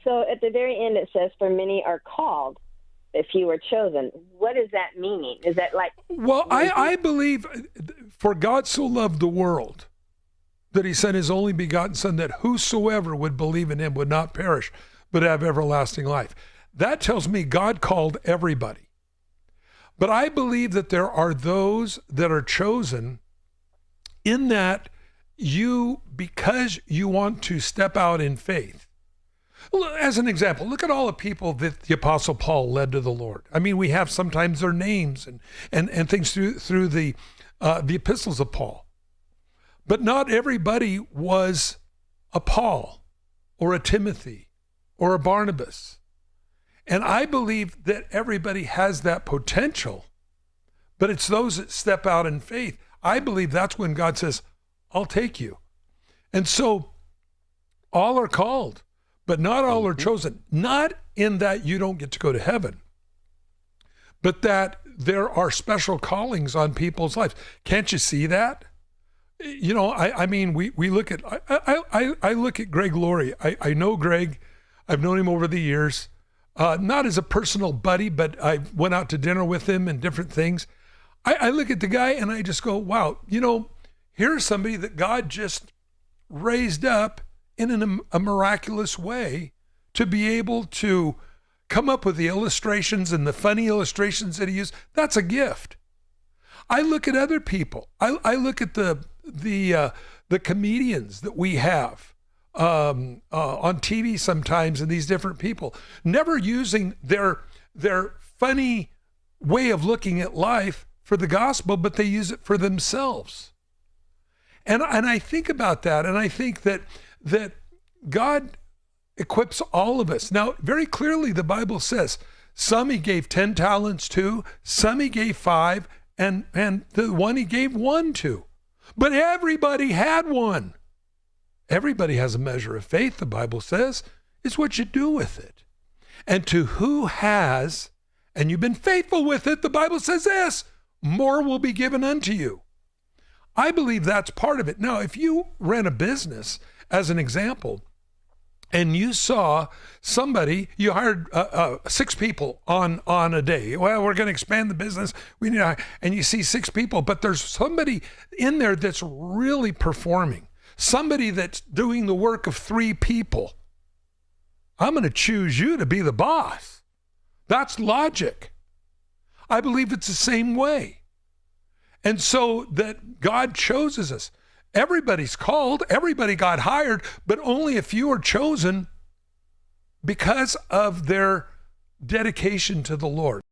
So at the very end, it says, for many are called, if you were chosen. What does that mean? Is that like... Well, I believe, for God so loved the world that he sent his only begotten son, that whosoever would believe in him would not perish, but have everlasting life. That tells me God called everybody. But I believe that there are those that are chosen in that because you want to step out in faith. As an example, look at all the people that the Apostle Paul led to the Lord. I mean, we have sometimes their names and things through the epistles of Paul. But not everybody was a Paul or a Timothy or a Barnabas. And I believe that everybody has that potential, but it's those that step out in faith. I believe that's when God says, I'll take you. And so all are called, but not all are chosen. Not in that you don't get to go to heaven, but that there are special callings on people's lives. Can't you see that? You know, I mean, we look at, I look at Greg Laurie. I know Greg. I've known him over the years, not as a personal buddy, but I went out to dinner with him and different things. I look at the guy and I just go, wow, you know, here's somebody that God just raised up in a miraculous way to be able to come up with the illustrations and the funny illustrations that he used. That's a gift. I look at other people. I look at the comedians that we have on TV sometimes, and these different people never using their funny way of looking at life for the gospel, but they use it for themselves. And I think about that, and I think that God equips all of us. Now, very clearly, the Bible says some he gave 10 talents to, some he gave 5, and the one he gave 1 to. But everybody had one. Everybody has a measure of faith, the Bible says. It's what you do with it. And to who has, and you've been faithful with it, the Bible says this, more will be given unto you. I believe that's part of it. Now, if you ran a business, as an example, and you saw somebody, you hired 6 people on a day. Well, we're going to expand the business. We need, and you see 6 people, but there's somebody in there that's really performing. Somebody that's doing the work of 3 people. I'm going to choose you to be the boss. That's logic. I believe it's the same way. And so that God chooses us. Everybody's called, everybody got hired, but only a few are chosen because of their dedication to the Lord.